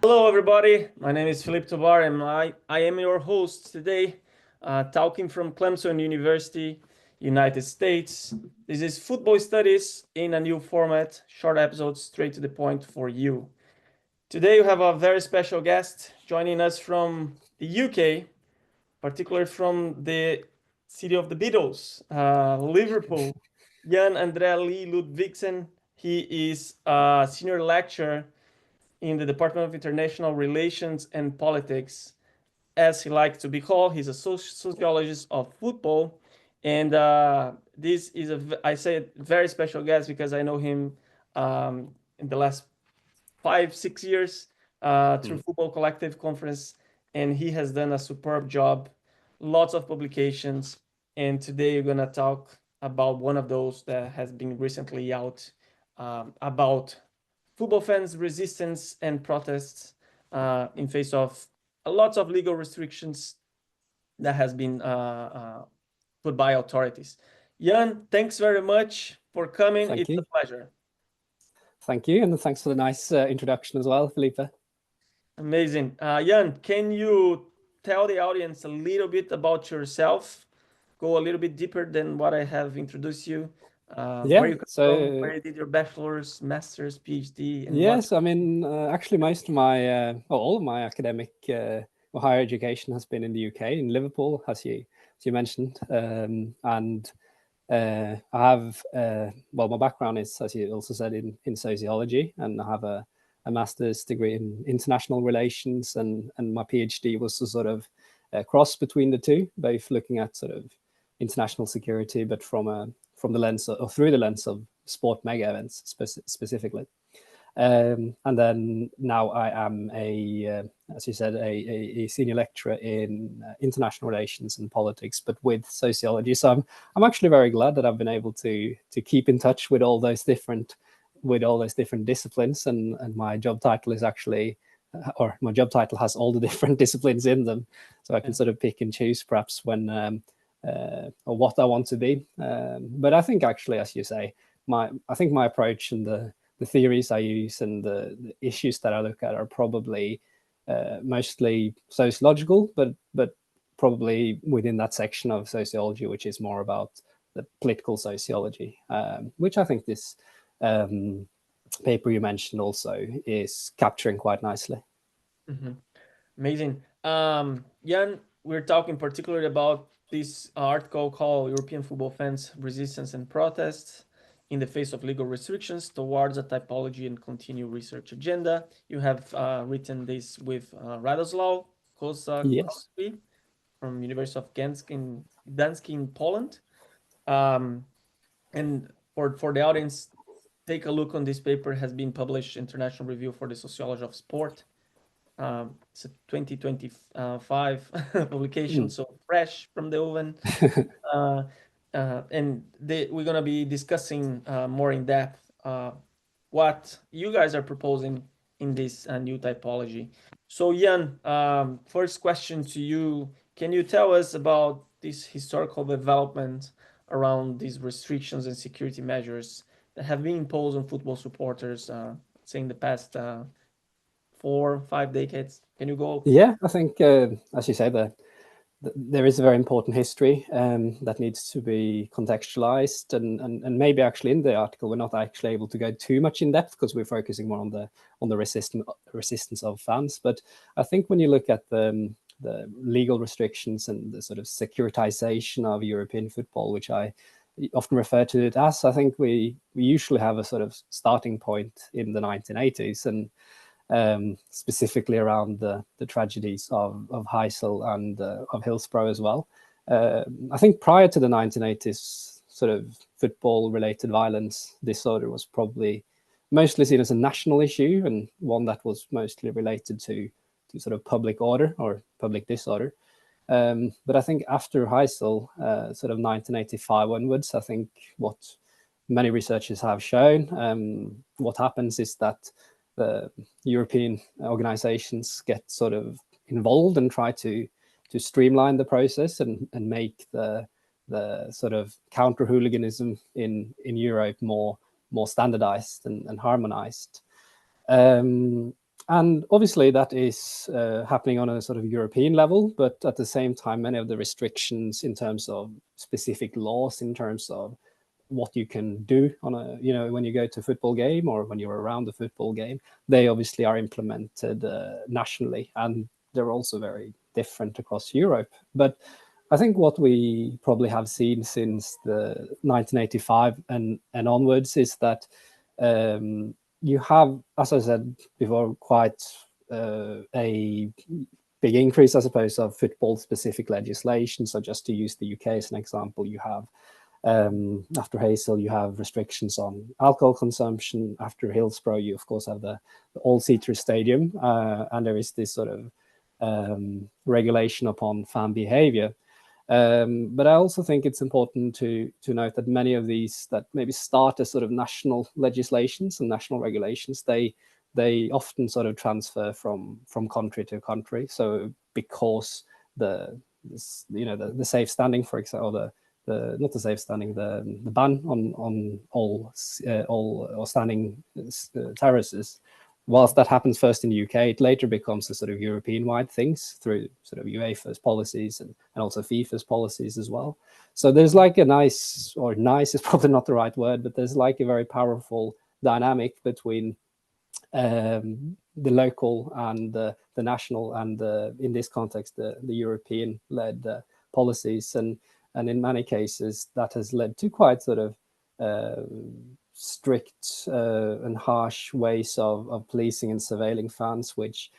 Hello, everybody. My name is Philippe Tovar, and I am your host today, talking from Clemson University, United States. This is Football Studies in a new format, short episodes straight to the point for you. Today, we have a very special guest joining us from the UK, particularly from the city of the Beatles, Liverpool. Jan Andrea Lee Ludvigsen. He is a senior lecturer in the Department of International Relations and Politics. As he likes to be called, he's a sociologist of football. And this is I say, very special guest because I know him in the last 5-6 years through Football Collective Conference, and he has done a superb job, lots of publications. And today we're going to talk about one of those that has been recently out about football fans' resistance and protests in face of lots of legal restrictions that has been put by authorities. Jan, thanks very much for coming. It's a pleasure. Thank you, and thanks for the nice introduction as well, Felipe. Amazing. Jan, can you tell the audience a little bit about yourself? Go a little bit deeper than what I have introduced you. Where you come from, where you did your bachelor's, master's, PhD? And yes, I mean, actually, most of my, all of my academic or higher education has been in the UK, in Liverpool, as you mentioned. And I have, well, my background is, as you also said, in sociology, and I have a master's degree in international relations, and my PhD was a sort of cross between the two, both looking at sort of international security, but from the lens or through the lens of sport mega events specifically. And then now I am as you said, a senior lecturer in international relations and politics, but with sociology. So I'm actually very glad that I've been able to keep in touch with all those different disciplines, and my job title is actually, or my job title has all the different disciplines in them, so I can sort of pick and choose perhaps when or what I want to be. But I think actually, as you say, I think my approach and the theories I use and the issues that I look at are probably mostly sociological, but probably within that section of sociology, which is more about the political sociology, which I think this paper you mentioned also is capturing quite nicely. Mm-hmm. Amazing. Jan, we're talking particularly about this article called European Football Fans' Resistance and Protests in the Face of Legal Restrictions Towards a Typology and Continued Research Agenda. You have written this with Radoslaw Kosakowski from University of Gdańsk in Poland. And for the audience, take a look on this paper. It has been published International Review for the Sociology of Sport. It's a 2025 publication, so fresh from the oven. And we're going to be discussing more in depth what you guys are proposing in this new typology. So Jan, first question to you. Can you tell us about this historical development around these restrictions and security measures that have been imposed on football supporters, say in the past 4-5 decades? Can you go? Yeah, I think, as you say, there is a very important history that needs to be contextualized, and maybe actually in the article we're not actually able to go too much in depth because we're focusing more on the resistance of fans. But I think when you look at the legal restrictions and the sort of securitization of European football, which I often refer to it as, I think we usually have a sort of starting point in the 1980s, and specifically around the tragedies of Heysel and of Hillsborough as well. I think prior to the 1980s, sort of football-related violence disorder was probably mostly seen as a national issue, and one that was mostly related to sort of public order or public disorder. But I think after Heysel, sort of 1985 onwards, I think what many researchers have shown, what happens is that the European organizations get sort of involved and try to streamline the process and make the sort of counter hooliganism in Europe more standardized and harmonized. And obviously that is happening on a sort of European level, but at the same time, many of the restrictions in terms of specific laws, in terms of what you can do on a, when you go to a football game or when you're around a football game, they obviously are implemented nationally, and they're also very different across Europe. But I think what we probably have seen since the 1985 and onwards is that you have, as I said before, quite a big increase, I suppose, of football-specific legislation. So just to use the UK as an example, you have after Heysel, you have restrictions on alcohol consumption. After Hillsborough, you of course have the all-seater stadium, and there is this sort of regulation upon fan behavior. But I also think it's important to note that many of these that maybe start as sort of national legislations and national regulations, they often sort of transfer from country to country. So because the safe standing, for example, not the safe standing, the ban on all standing terraces, whilst that happens first in the UK, it later becomes a sort of European-wide things through sort of UEFA's policies and also FIFA's policies as well. So there's like a nice is probably not the right word, but there's like a very powerful dynamic between the local and the national, and in this context, the European-led policies. And in many cases, that has led to quite sort of strict and harsh ways of policing and surveilling fans, which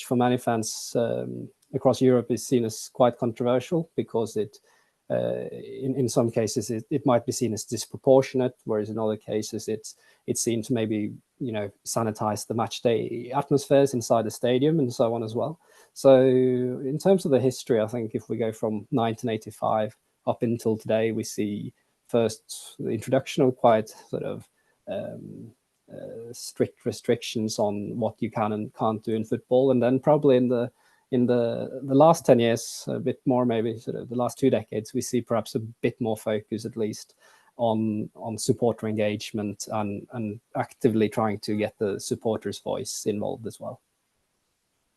for many fans across Europe is seen as quite controversial, because it in some cases it might be seen as disproportionate, whereas in other cases it's seen to maybe sanitize the match day atmospheres inside the stadium and so on as well. So in terms of the history, I think if we go from 1985 up until today, we see first the introduction of quite sort of strict restrictions on what you can and can't do in football, and then probably in the last 10 years, a bit more, maybe sort of the last 2 decades, we see perhaps a bit more focus, at least, on supporter engagement and actively trying to get the supporters' voice involved as well.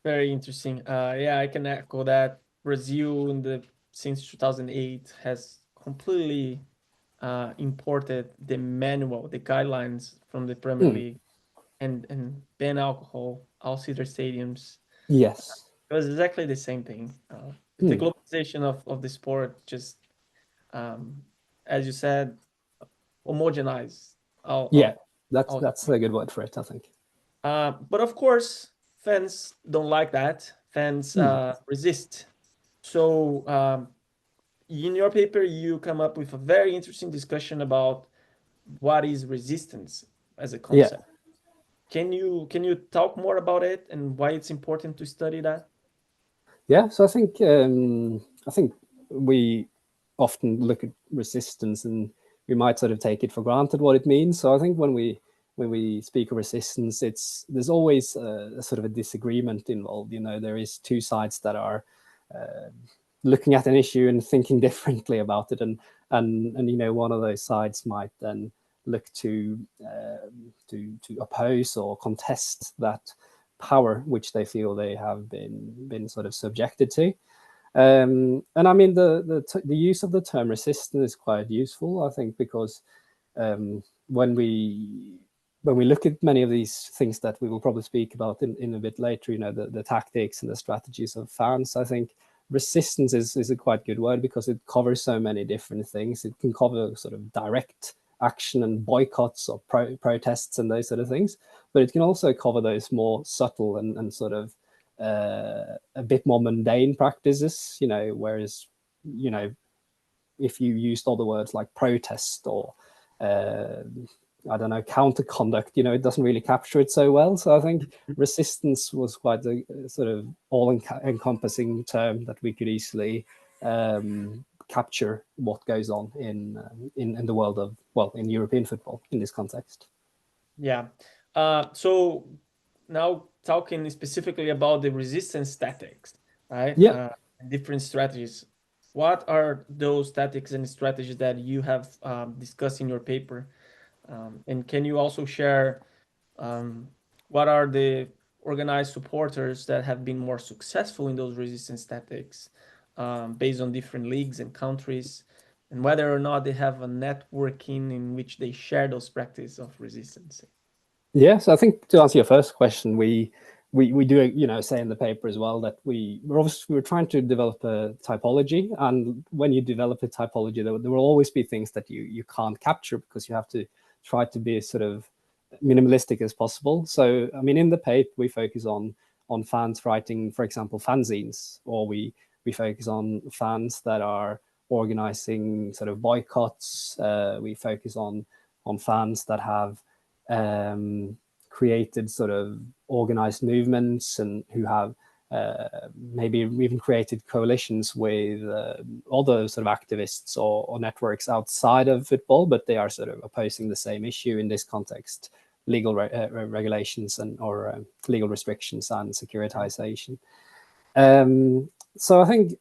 Very interesting. Yeah, I can echo that. Brazil since 2008 has completely imported the manual, the guidelines from the Premier League, and ban alcohol, all-seater stadiums. Yes. It was exactly the same thing. The globalization of the sport just, as you said, homogenize. That's a good word for it, I think. But of course, fans don't like that. Fans resist. So in your paper, you come up with a very interesting discussion about what is resistance as a concept. Can you talk more about it and why it's important to study that? Yeah, so I think we often look at resistance and we might sort of take it for granted what it means. So I think when we speak of resistance, there's always a sort of a disagreement involved. There is two sides that are looking at an issue and thinking differently about it, and one of those sides might then look to oppose or contest that power which they feel they have been sort of subjected to. And I mean the use of the term resistance is quite useful, I think, because when we look at many of these things that we will probably speak about in a bit later, the tactics and the strategies of fans, I think resistance is a quite good word, because it covers so many different things. It can cover sort of direct action and boycotts or protests and those sort of things, but it can also cover those more subtle and sort of a bit more mundane practices, whereas if you used other words like protest or I don't know, counter conduct, it doesn't really capture it so well. So I think resistance was quite a sort of all-encompassing term that we could easily capture what goes on in the world of, in European football in this context. Yeah. So now talking specifically about the resistance tactics, right? Yeah. Different strategies. What are those tactics and strategies that you have discussed in your paper? And can you also share what are the organized supporters that have been more successful in those resistance tactics based on different leagues and countries, and whether or not they have a networking in which they share those practices of resistance? Yeah, so I think to answer your first question, we do say in the paper as well that we're trying to develop a typology, and when you develop a typology, there will always be things that you can't capture because you have to try to be sort of minimalistic as possible. So I mean, in the paper we focus on fans writing, for example, fanzines, or we focus on fans that are organizing sort of boycotts. We focus on fans that have created sort of organized movements and who have maybe even created coalitions with other sort of activists or networks outside of football, but they are sort of opposing the same issue, in this context, legal regulations or legal restrictions and securitization. So I think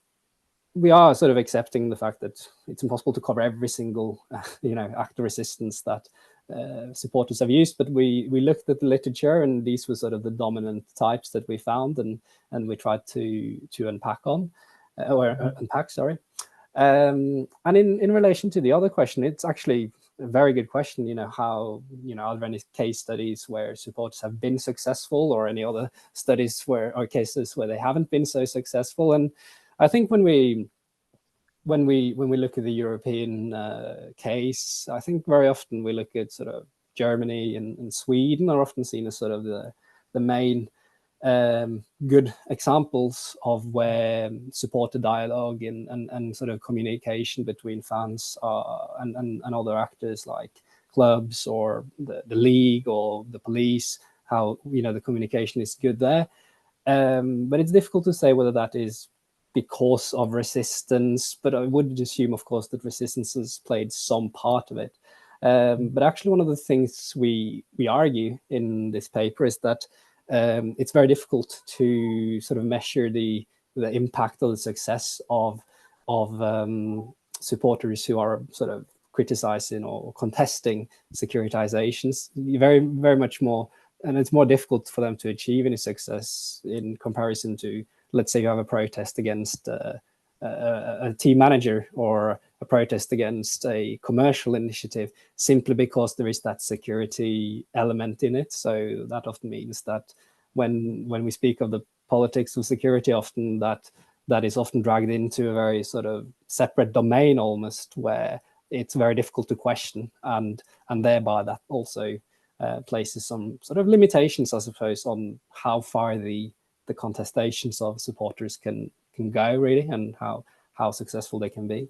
we are sort of accepting the fact that it's impossible to cover every single act of resistance that supporters have used, but we looked at the literature, and these were sort of the dominant types that we found, and we tried to unpack unpack, sorry. And in relation to the other question, it's actually a very good question. How are there any case studies where supporters have been successful, or any other studies or cases where they haven't been so successful? And I think when we look at the European case, I think very often we look at sort of Germany and Sweden are often seen as sort of the main good examples of where supporter dialogue and sort of communication between fans and other actors like clubs or the league or the police, how the communication is good there. But it's difficult to say whether that is because of resistance, but I would assume, of course, that resistance has played some part of it. But actually, one of the things we argue in this paper is that it's very difficult to sort of measure the impact or the success of supporters who are sort of criticizing or contesting securitizations. Very, very much more, and it's more difficult for them to achieve any success in comparison to, let's say you have a protest against a team manager or a protest against a commercial initiative, simply because there is that security element in it. So that often means that when we speak of the politics of security, often that is often dragged into a very sort of separate domain almost, where it's very difficult to question, and thereby that also places some sort of limitations, I suppose, on how far the contestations of supporters can go, really, and how successful they can be.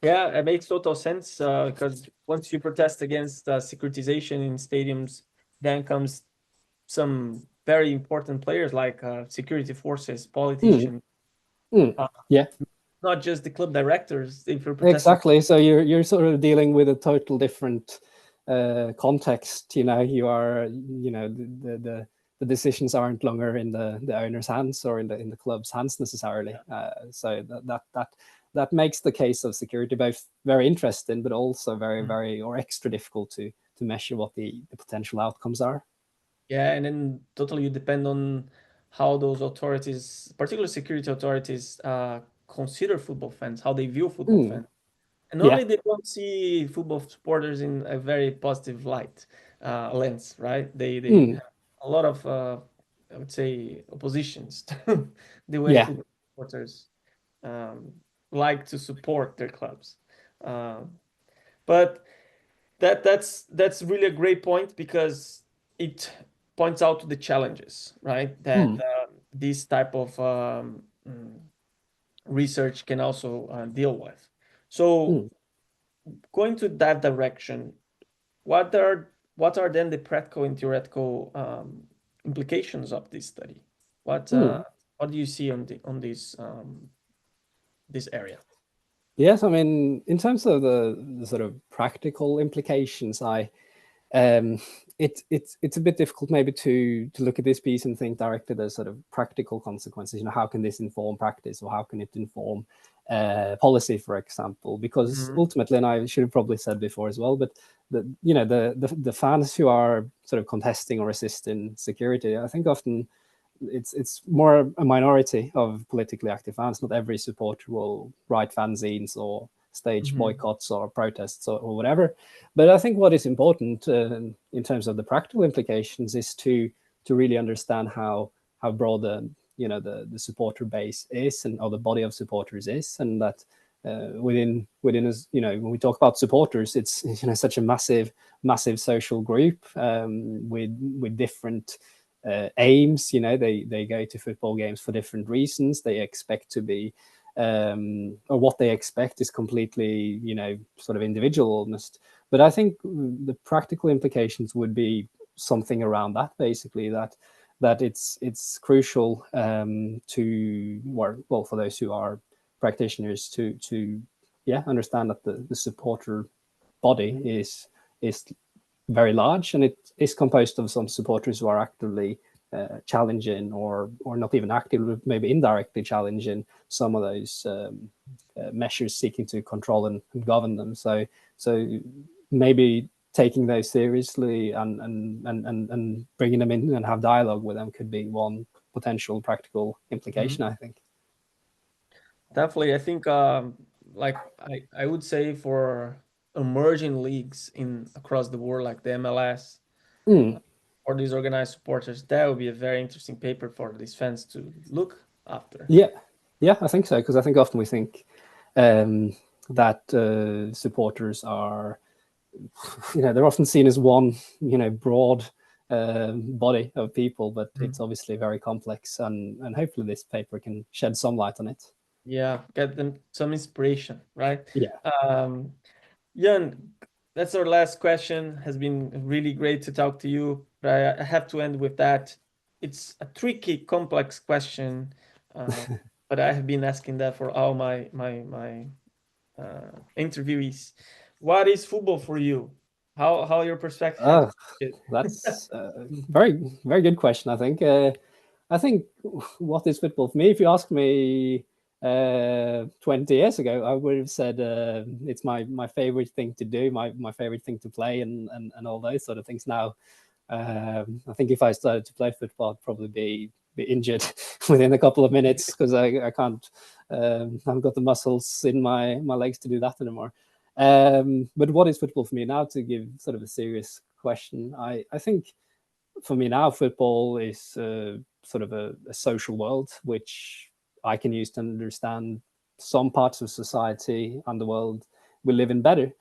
Yeah, it makes total sense, because once you protest against securitization in stadiums, then comes some very important players like security forces, politicians. Yeah, not just the club directors. If you're protesting. Exactly. So you're sort of dealing with a total different context. You are the decisions aren't longer in the owner's hands or in the club's hands necessarily. So that makes the case of security both very interesting, but also very, very or extra difficult to measure what the potential outcomes are. Yeah, and then totally you depend on how those authorities, particularly security authorities, consider football fans, how they view football fans. And normally they don't see football supporters in a very positive light, lens, right? They have a lot of, I would say, oppositions to the way football supporters like to support their clubs. But that's really a great point, because it points out to the challenges, right? That this type of research can also deal with. So going to that direction, what are then the practical and theoretical implications of this study? What do you see on this area? Yes, I mean, in terms of the sort of practical implications, it's a bit difficult maybe to look at this piece and think directly there's sort of practical consequences. How can this inform practice, or how can it inform policy, for example, because ultimately, and I should have probably said before as well, but the fans who are sort of contesting or resisting security, I think often it's more a minority of politically active fans. Not every supporter will write fanzines or stage boycotts or protests or whatever. But I think what is important in terms of the practical implications is to really understand how broad the supporter base is, and or the body of supporters is, and that within us, when we talk about supporters, it's such a massive social group with different aims. They go to football games for different reasons. They expect to be or what they expect is completely sort of individual almost. But I think the practical implications would be something around that, basically, that it's crucial to well, for those who are practitioners to understand that the supporter body is very large, and it is composed of some supporters who are actively challenging or not even actively, maybe indirectly challenging some of those measures seeking to control and govern them. So maybe taking those seriously and bringing them in and have dialogue with them could be one potential practical implication, I think. Definitely. I think like I would say for emerging leagues across the world, like the MLS, or these organized supporters, that would be a very interesting paper for these fans to look after. Yeah, I think so, because I think often we think that supporters are, they're often seen as one, broad body of people, but it's obviously very complex, and hopefully this paper can shed some light on it. Yeah, get them some inspiration, right? Yeah. Jan, that's our last question. Has been really great to talk to you, but I have to end with that. It's a tricky, complex question, but I have been asking that for all my interviewees. What is football for you? How your perspective? That's a very, very good question, I think. I think what is football for me? If you ask me 20 years ago, I would have said it's my favorite thing to do, my favorite thing to play, and all those sort of things. Now, I think if I started to play football, I'd probably be injured within a couple of minutes, because I can't, I haven't got the muscles in my legs to do that anymore. But what is football for me now, to give sort of a serious question? I think for me now, football is sort of a social world which I can use to understand some parts of society and the world we live in better.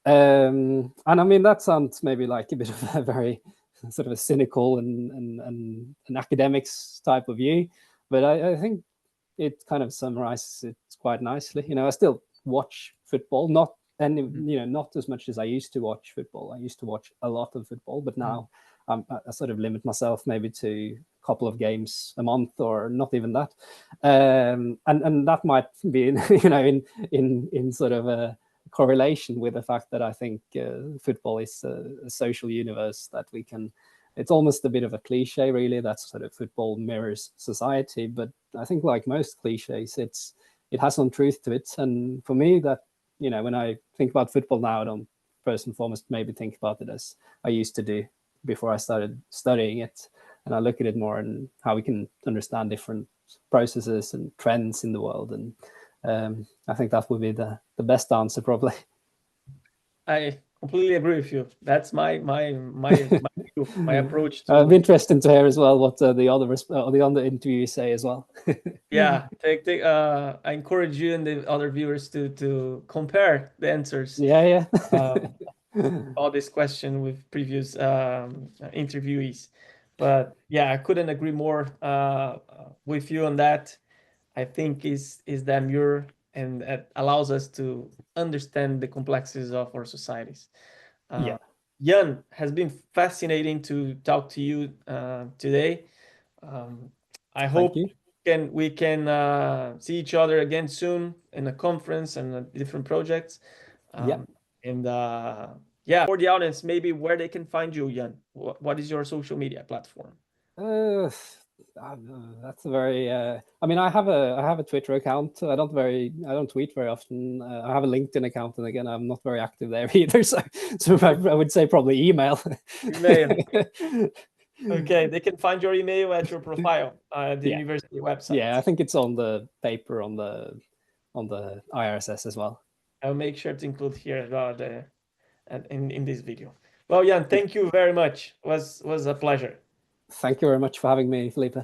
And I mean, that sounds maybe like a bit of a very sort of a cynical and an academics type of view, but I think it kind of summarizes it quite nicely. I still watch football, not as much as I used to watch football. I used to watch a lot of football, but now I sort of limit myself maybe to a couple of games a month, or not even that. And that might be in sort of a correlation with the fact that I think football is a social universe that we can. It's almost a bit of a cliche, really, that sort of football mirrors society. But I think, like most cliches, it has some truth to it. And for me, that when I think about football now, I don't first and foremost maybe think about it as I used to do before I started studying it. And I look at it more and how we can understand different processes and trends in the world. And I think that would be the best answer, probably. I completely agree with you. That's my view, my approach to. It'd be interesting to hear as well what the other interviews say as well. Yeah, I encourage you and the other viewers to compare the answers. Yeah. All this question with previous interviewees, but yeah, I couldn't agree more with you on that. I think is that mirror, and that allows us to understand the complexities of our societies. Yeah. Jan, has been fascinating to talk to you today. I hope we can see each other again soon in a conference and different projects. And for the audience, maybe where they can find you, Jan. What is your social media platform? That's a very. I mean, I have a Twitter account. I don't tweet very often. I have a LinkedIn account, and again, I'm not very active there either. So I would say probably email. Email. Okay, they can find your email at your profile at the university website. Yeah, I think it's on the paper on the IRSS as well. I'll make sure to include here in this video. Well, Jan, thank you very much. Was a pleasure. Thank you very much for having me, Felipe.